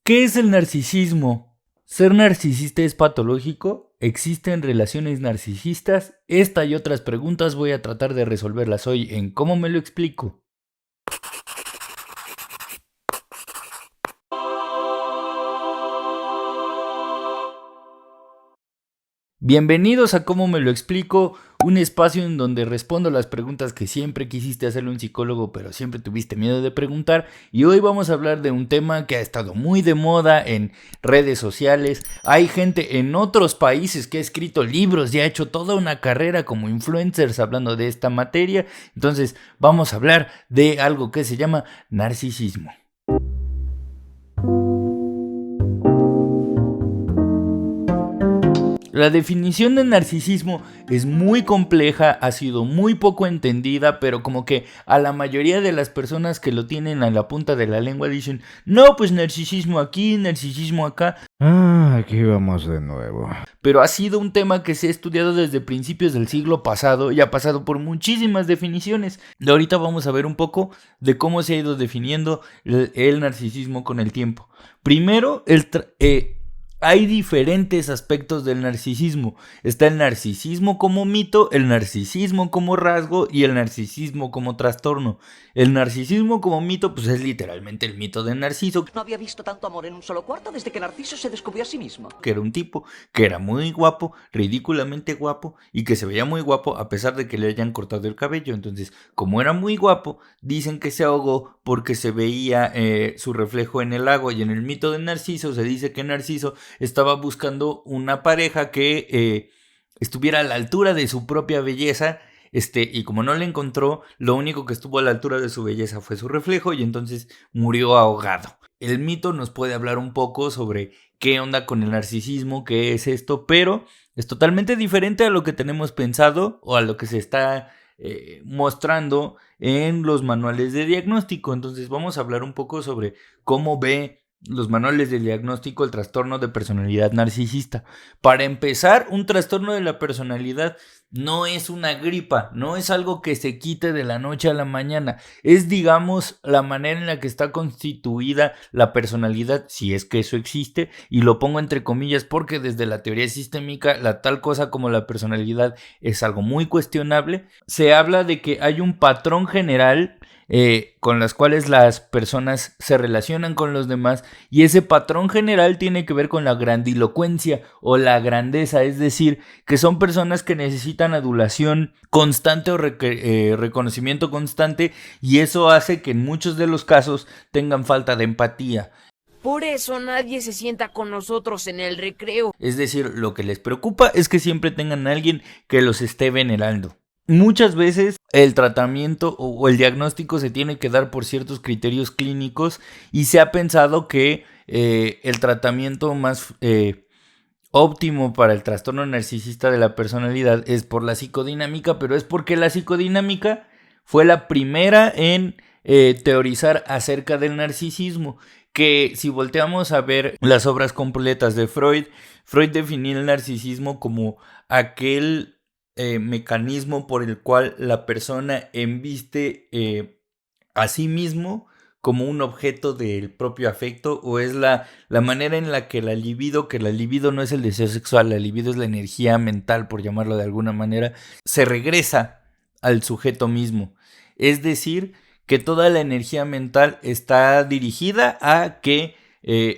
¿Qué es el narcisismo? ¿Ser narcisista es patológico? ¿Existen relaciones narcisistas? Esta y otras preguntas voy a tratar de resolverlas hoy en ¿Cómo me lo explico? Bienvenidos a ¿Cómo me lo explico? Un espacio en donde respondo las preguntas que siempre quisiste hacerle a un psicólogo, pero siempre tuviste miedo de preguntar. Y hoy vamos a hablar de un tema que ha estado muy de moda en redes sociales. Hay gente en otros países que ha escrito libros y ha hecho toda una carrera como influencers hablando de esta materia. Entonces vamos a hablar de algo que se llama narcisismo. La definición de narcisismo es muy compleja, ha sido muy poco entendida, pero como que a la mayoría de las personas que lo tienen a la punta de la lengua dicen, no, pues narcisismo aquí, narcisismo acá. Aquí vamos de nuevo. Pero ha sido un tema que se ha estudiado desde principios del siglo pasado y ha pasado por muchísimas definiciones. Y ahorita vamos a ver un poco de cómo se ha ido definiendo el narcisismo con el tiempo. Primero, hay diferentes aspectos del narcisismo. Está el narcisismo como mito, el narcisismo como rasgo y el narcisismo como trastorno. El narcisismo como mito, pues es literalmente el mito de Narciso. No había visto tanto amor en un solo cuarto desde que Narciso se descubrió a sí mismo. Que era un tipo que era muy guapo, ridículamente guapo y que se veía muy guapo a pesar de que le hayan cortado el cabello. Entonces, como era muy guapo, dicen que se ahogó porque se veía su reflejo en el agua. Y en el mito de Narciso se dice que Narciso estaba buscando una pareja que estuviera a la altura de su propia belleza. Y como no le encontró, lo único que estuvo a la altura de su belleza fue su reflejo y entonces murió ahogado. El mito nos puede hablar un poco sobre qué onda con el narcisismo, qué es esto, pero es totalmente diferente a lo que tenemos pensado o a lo que se está mostrando en los manuales de diagnóstico. Entonces vamos a hablar un poco sobre cómo ve los manuales de diagnóstico el trastorno de personalidad narcisista. Para empezar, un trastorno de la personalidad no es una gripa, no es algo que se quite de la noche a la mañana, es, digamos, la manera en la que está constituida la personalidad, si es que eso existe, y lo pongo entre comillas porque desde la teoría sistémica la tal cosa como la personalidad es algo muy cuestionable. Se habla de que hay un patrón general con las cuales las personas se relacionan con los demás y ese patrón general tiene que ver con la grandilocuencia o la grandeza, es decir, que son personas que necesitan adulación constante o reconocimiento constante y eso hace que en muchos de los casos tengan falta de empatía. Por eso nadie se sienta con nosotros en el recreo. Es decir, lo que les preocupa es que siempre tengan a alguien que los esté venerando. Muchas veces el tratamiento o el diagnóstico se tiene que dar por ciertos criterios clínicos y se ha pensado que el tratamiento más óptimo para el trastorno narcisista de la personalidad es por la psicodinámica, pero es porque la psicodinámica fue la primera en teorizar acerca del narcisismo, que si volteamos a ver las obras completas de Freud, Freud definía el narcisismo como aquel mecanismo por el cual la persona embiste a sí mismo como un objeto del propio afecto o es la manera en la que la libido no es el deseo sexual, la libido es la energía mental, por llamarlo de alguna manera, se regresa al sujeto mismo. Es decir, que toda la energía mental está dirigida a que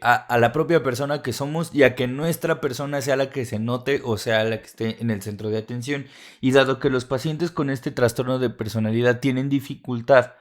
a la propia persona que somos y a que nuestra persona sea la que se note o sea la que esté en el centro de atención. Y dado que los pacientes con este trastorno de personalidad tienen dificultad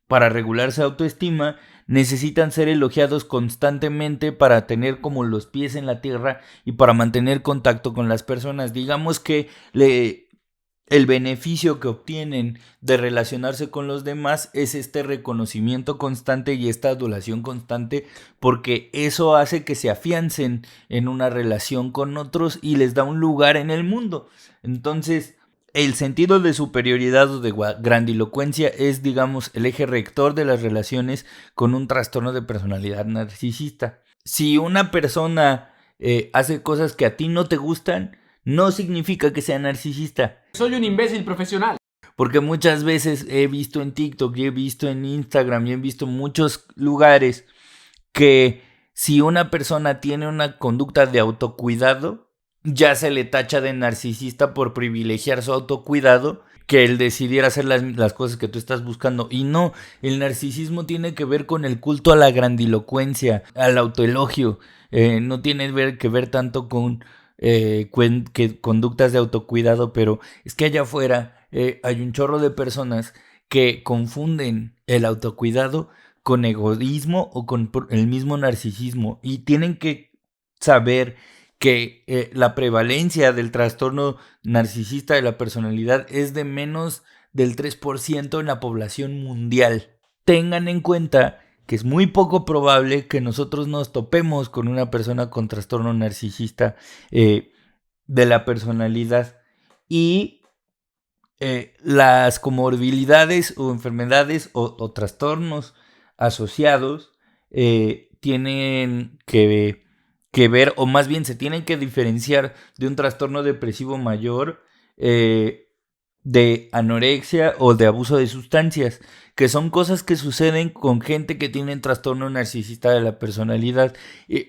para regular su autoestima, necesitan ser elogiados constantemente para tener como los pies en la tierra y para mantener contacto con las personas. Digamos que el beneficio que obtienen de relacionarse con los demás es este reconocimiento constante y esta adulación constante porque eso hace que se afiancen en una relación con otros y les da un lugar en el mundo. Entonces, el sentido de superioridad o de grandilocuencia es, digamos, el eje rector de las relaciones con un trastorno de personalidad narcisista. Si una persona hace cosas que a ti no te gustan, no significa que sea narcisista. Soy un imbécil profesional. Porque muchas veces he visto en TikTok y he visto en Instagram y he visto en muchos lugares que si una persona tiene una conducta de autocuidado, ya se le tacha de narcisista por privilegiar su autocuidado, que él decidiera hacer las cosas que tú estás buscando. Y no, el narcisismo tiene que ver con el culto a la grandilocuencia, al autoelogio. No tiene que ver tanto con conductas de autocuidado, pero es que allá afuera hay un chorro de personas que confunden el autocuidado con egoísmo o con el mismo narcisismo, y tienen que saber que la prevalencia del trastorno narcisista de la personalidad es de menos del 3% en la población mundial. Tengan en cuenta que es muy poco probable que nosotros nos topemos con una persona con trastorno narcisista de la personalidad, y las comorbilidades o enfermedades o trastornos asociados tienen que ver, o más bien se tienen que diferenciar de un trastorno depresivo mayor, de anorexia o de abuso de sustancias, que son cosas que suceden con gente que tiene trastorno narcisista de la personalidad.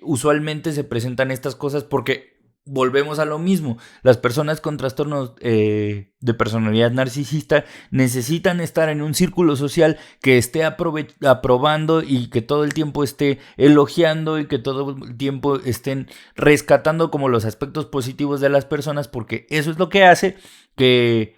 Usualmente se presentan estas cosas porque volvemos a lo mismo. Las personas con trastornos de personalidad narcisista necesitan estar en un círculo social que esté aprobando y que todo el tiempo esté elogiando y que todo el tiempo estén rescatando como los aspectos positivos de las personas, porque eso es lo que hace que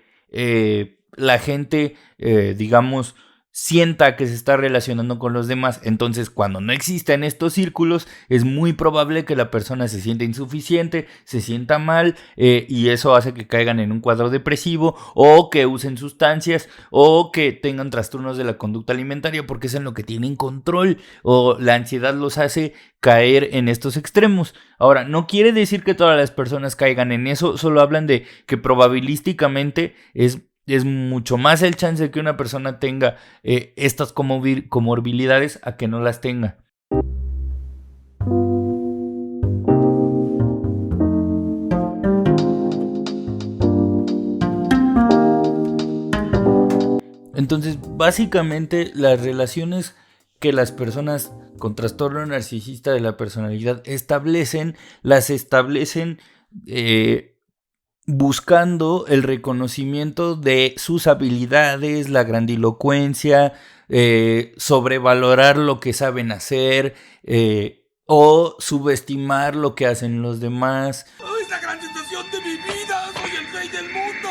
la gente, digamos, sienta que se está relacionando con los demás. Entonces, cuando no existen estos círculos, es muy probable que la persona se sienta insuficiente, se sienta mal, y eso hace que caigan en un cuadro depresivo, o que usen sustancias, o que tengan trastornos de la conducta alimentaria, porque es en lo que tienen control, o la ansiedad los hace caer en estos extremos. Ahora, no quiere decir que todas las personas caigan en eso, solo hablan de que probabilísticamente es mucho más el chance de que una persona tenga estas comorbilidades a que no las tenga. Entonces, básicamente, las relaciones que las personas con trastorno narcisista de la personalidad las establecen buscando el reconocimiento de sus habilidades, la grandilocuencia, sobrevalorar lo que saben hacer, o subestimar lo que hacen los demás. ¡Es la gran sensación de mi vida! ¡Soy el rey del mundo!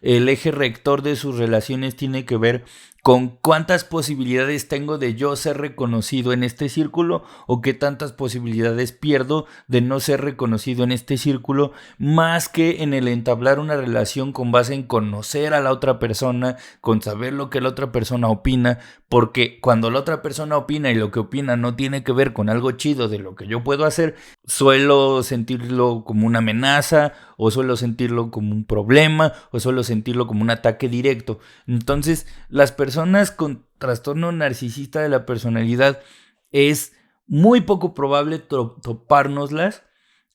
El eje rector de sus relaciones tiene que ver con cuántas posibilidades tengo de yo ser reconocido en este círculo, o qué tantas posibilidades pierdo de no ser reconocido en este círculo, más que en el entablar una relación con base en conocer a la otra persona, con saber lo que la otra persona opina, porque cuando la otra persona opina y lo que opina no tiene que ver con algo chido de lo que yo puedo hacer, suelo sentirlo como una amenaza, o suelo sentirlo como un problema, o suelo sentirlo como un ataque directo. Entonces, las personas con trastorno narcisista de la personalidad es muy poco probable topárnoslas,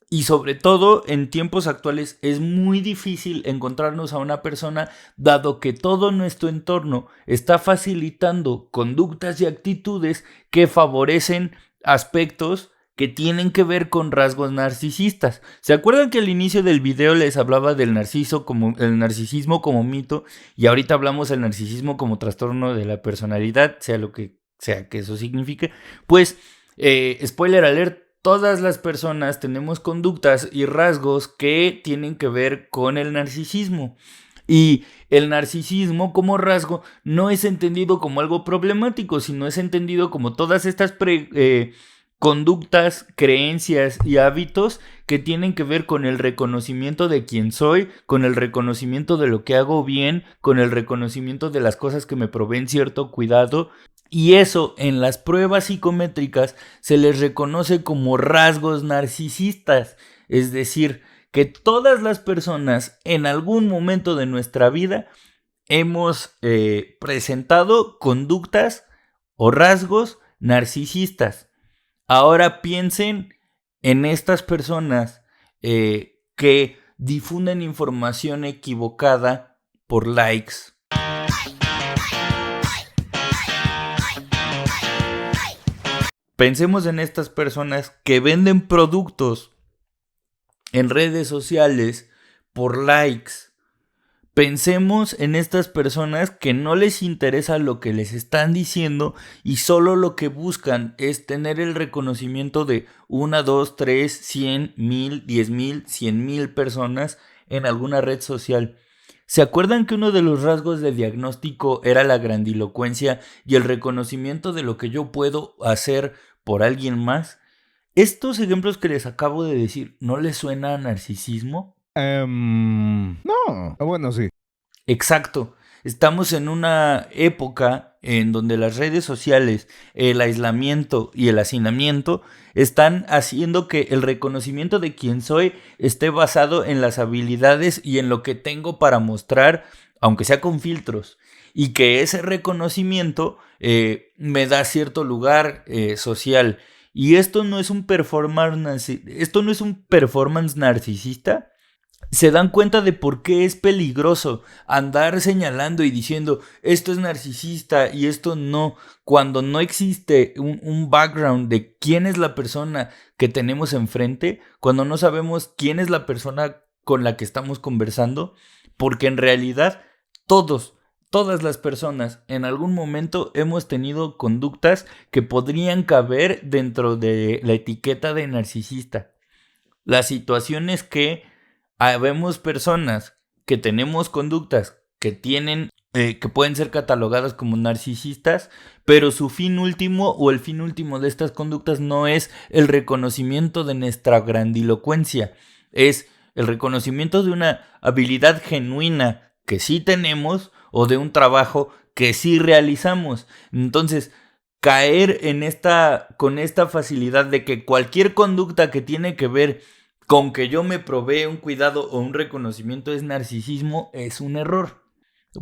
y sobre todo en tiempos actuales es muy difícil encontrarnos a una persona, dado que todo nuestro entorno está facilitando conductas y actitudes que favorecen aspectos que tienen que ver con rasgos narcisistas. ¿Se acuerdan que al inicio del video les hablaba del el narcisismo como mito, y ahorita hablamos del narcisismo como trastorno de la personalidad, sea lo que sea que eso signifique? Pues, spoiler alert, todas las personas tenemos conductas y rasgos que tienen que ver con el narcisismo. Y el narcisismo como rasgo no es entendido como algo problemático, sino es entendido como todas estas conductas, creencias y hábitos que tienen que ver con el reconocimiento de quién soy, con el reconocimiento de lo que hago bien, con el reconocimiento de las cosas que me proveen cierto cuidado. Y eso en las pruebas psicométricas se les reconoce como rasgos narcisistas. Es decir, que todas las personas en algún momento de nuestra vida hemos presentado conductas o rasgos narcisistas. Ahora piensen en estas personas que difunden información equivocada por likes. Pensemos en estas personas que venden productos en redes sociales por likes. Pensemos en estas personas que no les interesa lo que les están diciendo y solo lo que buscan es tener el reconocimiento de 1, 2, 3, 100, 1000, 10,000, 100,000 personas en alguna red social. ¿Se acuerdan que uno de los rasgos de diagnóstico era la grandilocuencia y el reconocimiento de lo que yo puedo hacer por alguien más? Estos ejemplos que les acabo de decir, ¿no les suena a narcisismo? No. Bueno, sí. Exacto. Estamos en una época en donde las redes sociales, el aislamiento y el hacinamiento están haciendo que el reconocimiento de quién soy esté basado en las habilidades y en lo que tengo para mostrar, aunque sea con filtros, y que ese reconocimiento me da cierto lugar social. Y esto no es un performance narcisista. Se dan cuenta de por qué es peligroso andar señalando y diciendo esto es narcisista y esto no, cuando no existe un background de quién es la persona que tenemos enfrente, cuando no sabemos quién es la persona con la que estamos conversando, porque en realidad todas las personas en algún momento hemos tenido conductas que podrían caber dentro de la etiqueta de narcisista. La situación es que habemos personas que tenemos conductas que pueden ser catalogadas como narcisistas, pero su fin último o el fin último de estas conductas no es el reconocimiento de nuestra grandilocuencia, es el reconocimiento de una habilidad genuina que sí tenemos o de un trabajo que sí realizamos. Entonces, caer con esta facilidad de que cualquier conducta que tiene que ver con que yo me provee un cuidado o un reconocimiento es narcisismo, es un error.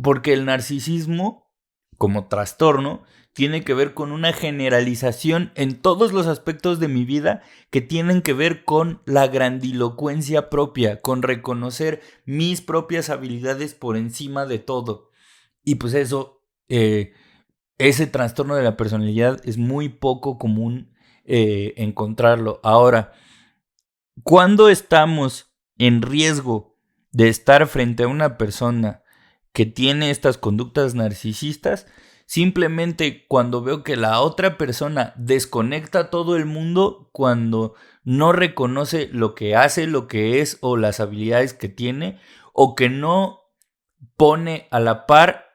Porque el narcisismo, como trastorno, tiene que ver con una generalización en todos los aspectos de mi vida que tienen que ver con la grandilocuencia propia, con reconocer mis propias habilidades por encima de todo. Y pues ese trastorno de la personalidad es muy poco común encontrarlo. Ahora, cuando estamos en riesgo de estar frente a una persona que tiene estas conductas narcisistas, simplemente cuando veo que la otra persona desconecta a todo el mundo, cuando no reconoce lo que hace, lo que es o las habilidades que tiene, o que no pone a la par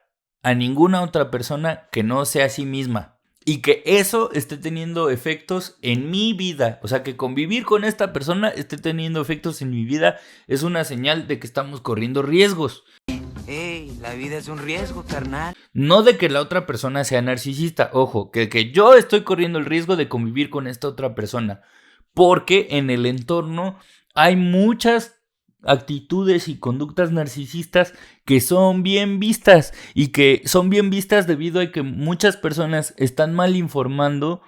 a ninguna otra persona que no sea a sí misma. Y que eso esté teniendo efectos en mi vida. O sea, que convivir con esta persona esté teniendo efectos en mi vida es una señal de que estamos corriendo riesgos. Ey, la vida es un riesgo, carnal. No de que la otra persona sea narcisista. Ojo, que yo estoy corriendo el riesgo de convivir con esta otra persona. Porque en el entorno hay muchas actitudes y conductas narcisistas que son bien vistas y que son bien vistas debido a que muchas personas están mal informando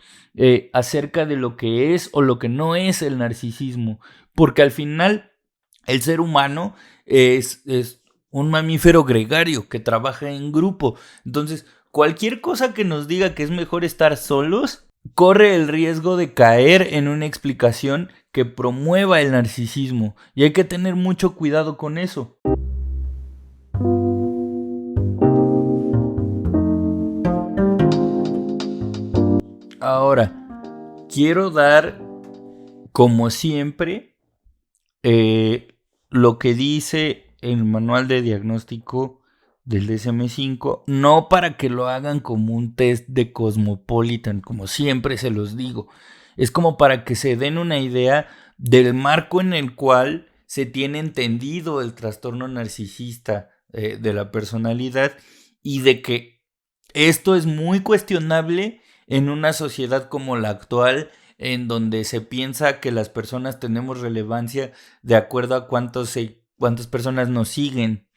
acerca de lo que es o lo que no es el narcisismo, porque al final el ser humano es un mamífero gregario que trabaja en grupo. Entonces cualquier cosa que nos diga que es mejor estar solos corre el riesgo de caer en una explicación que promueva el narcisismo, y hay que tener mucho cuidado con eso. Ahora, quiero dar, como siempre, lo que dice el manual de diagnóstico del DSM-5, no para que lo hagan como un test de Cosmopolitan, como siempre se los digo. Es como para que se den una idea del marco en el cual se tiene entendido el trastorno narcisista de la personalidad, y de que esto es muy cuestionable en una sociedad como la actual, en donde se piensa que las personas tenemos relevancia de acuerdo a cuántas personas nos siguen.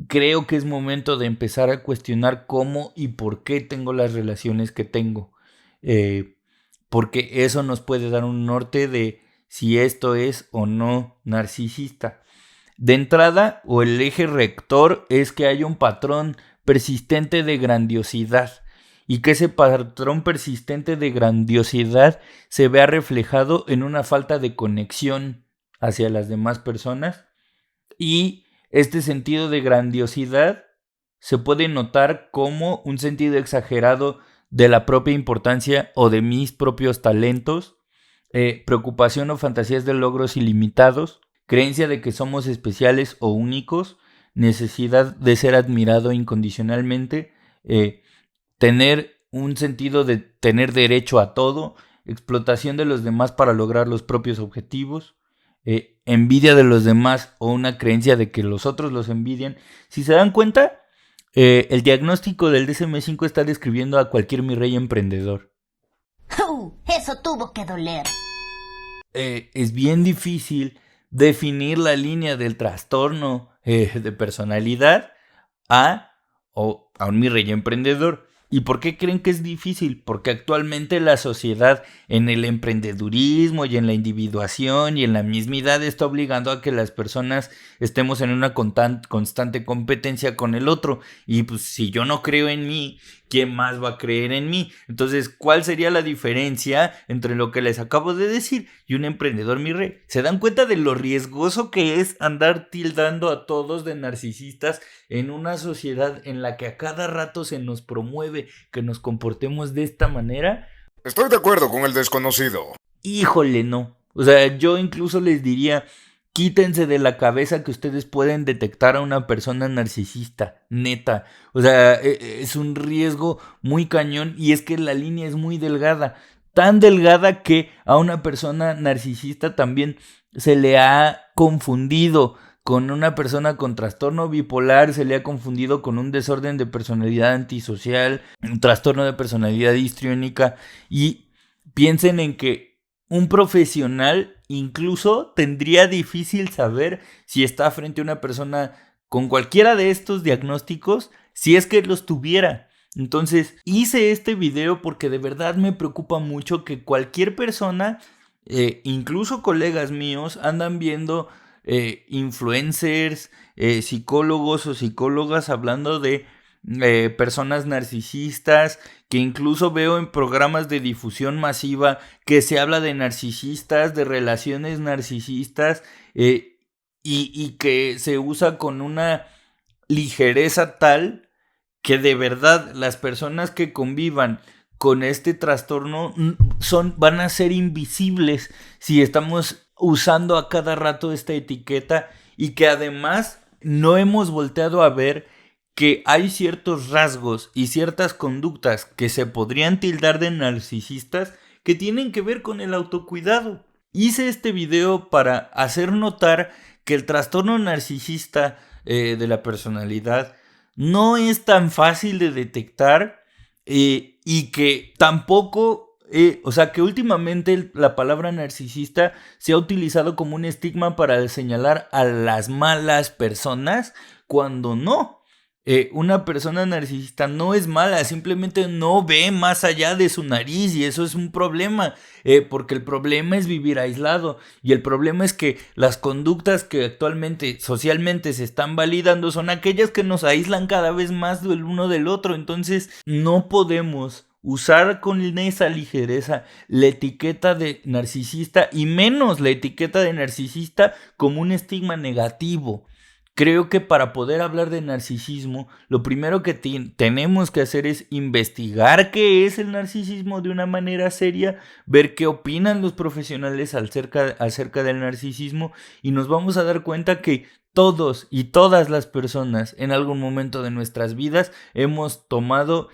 creo que es momento de empezar a cuestionar cómo y por qué tengo las relaciones que tengo. Porque eso nos puede dar un norte de si esto es o no narcisista. De entrada, o el eje rector, es que hay un patrón persistente de grandiosidad y que ese patrón persistente de grandiosidad se vea reflejado en una falta de conexión hacia las demás personas, y este sentido de grandiosidad se puede notar como un sentido exagerado de la propia importancia o de mis propios talentos, preocupación o fantasías de logros ilimitados, creencia de que somos especiales o únicos, necesidad de ser admirado incondicionalmente, tener un sentido de tener derecho a todo, explotación de los demás para lograr los propios objetivos, envidia de los demás o una creencia de que los otros los envidian. Si se dan cuenta, el diagnóstico del DSM-5 está describiendo a cualquier mi rey emprendedor. Eso tuvo que doler. Es bien difícil definir la línea del trastorno de personalidad a un mi rey emprendedor. ¿Y por qué creen que es difícil? Porque actualmente la sociedad en el emprendedurismo y en la individuación y en la mismidad está obligando a que las personas estemos en una constante competencia con el otro. Y pues si yo no creo en mí, ¿quién más va a creer en mí? Entonces, ¿cuál sería la diferencia entre lo que les acabo de decir y un emprendedor mi rey? ¿Se dan cuenta de lo riesgoso que es andar tildando a todos de narcisistas en una sociedad en la que a cada rato se nos promueve que nos comportemos de esta manera? Estoy de acuerdo con el desconocido. Híjole, no. O sea, yo incluso les diría, quítense de la cabeza que ustedes pueden detectar a una persona narcisista, neta. O sea, es un riesgo muy cañón, y es que la línea es muy delgada. Tan delgada que a una persona narcisista también se le ha confundido con una persona con trastorno bipolar, se le ha confundido con un desorden de personalidad antisocial, un trastorno de personalidad histriónica, y piensen en que un profesional incluso tendría difícil saber si está frente a una persona con cualquiera de estos diagnósticos, si es que los tuviera. Entonces hice este video porque de verdad me preocupa mucho que cualquier persona, incluso colegas míos, andan viendo influencers, psicólogos o psicólogas hablando de personas narcisistas, que incluso veo en programas de difusión masiva que se habla de narcisistas, de relaciones narcisistas, y que se usa con una ligereza tal que de verdad las personas que convivan con este trastorno van a ser invisibles si estamos usando a cada rato esta etiqueta, y que además no hemos volteado a ver que hay ciertos rasgos y ciertas conductas que se podrían tildar de narcisistas que tienen que ver con el autocuidado. Hice este video para hacer notar que el trastorno narcisista de la personalidad no es tan fácil de detectar, y que tampoco... o sea, que últimamente la palabra narcisista se ha utilizado como un estigma para señalar a las malas personas, cuando no. Una persona narcisista no es mala, simplemente no ve más allá de su nariz, y eso es un problema, porque el problema es vivir aislado, y el problema es que las conductas que actualmente socialmente se están validando son aquellas que nos aíslan cada vez más del uno del otro. Entonces no podemos usar con esa ligereza la etiqueta de narcisista, y menos la etiqueta de narcisista como un estigma negativo. Creo que para poder hablar de narcisismo, lo primero que tenemos que hacer es investigar qué es el narcisismo de una manera seria, ver qué opinan los profesionales acerca del narcisismo, y nos vamos a dar cuenta que todos y todas las personas en algún momento de nuestras vidas hemos tomado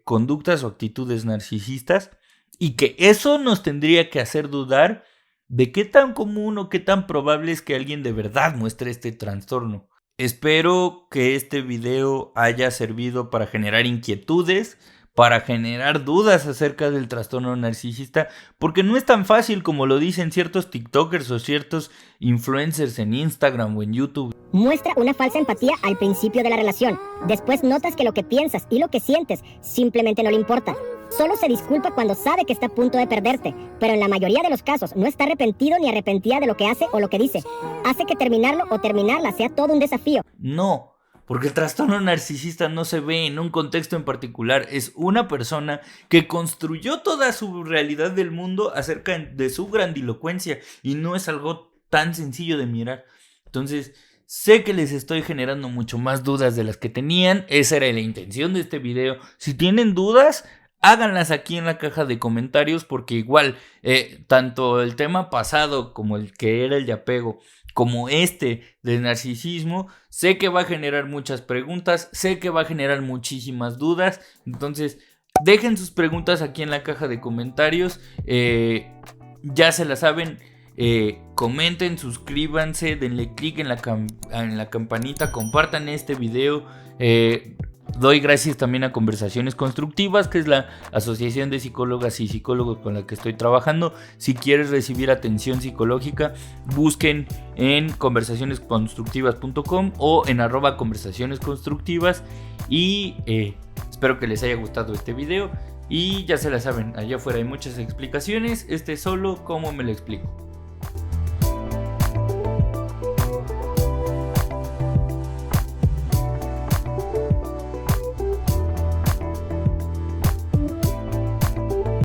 conductas o actitudes narcisistas, y que eso nos tendría que hacer dudar de qué tan común o qué tan probable es que alguien de verdad muestre este trastorno. Espero que este video haya servido para generar inquietudes, para generar dudas acerca del trastorno narcisista, porque no es tan fácil como lo dicen ciertos TikTokers o ciertos influencers en Instagram o en YouTube. Muestra una falsa empatía al principio de la relación. Después notas que lo que piensas y lo que sientes simplemente no le importa. Solo se disculpa cuando sabe que está a punto de perderte, pero en la mayoría de los casos no está arrepentido ni arrepentida de lo que hace o lo que dice. Hace que terminarlo o terminarla sea todo un desafío. No, porque el trastorno narcisista no se ve en un contexto en particular. Es una persona que construyó toda su realidad del mundo acerca de su grandilocuencia y no es algo tan sencillo de mirar. Entonces, sé que les estoy generando mucho más dudas de las que tenían. Esa era la intención de este video. Si tienen dudas, háganlas aquí en la caja de comentarios, porque igual, tanto el tema pasado como el que era el de apego, como este del narcisismo, sé que va a generar muchas preguntas, sé que va a generar muchísimas dudas. Entonces, dejen sus preguntas aquí en la caja de comentarios. Ya se la saben. Comenten, suscríbanse, denle click en la campanita, compartan este video. Doy gracias también a Conversaciones Constructivas, que es la asociación de psicólogas y psicólogos con la que estoy trabajando. Si quieres recibir atención psicológica, busquen en conversacionesconstructivas.com o en @conversacionesconstructivas. Y espero que les haya gustado este video. Y ya se la saben, allá afuera hay muchas explicaciones. Este es solo cómo me lo explico.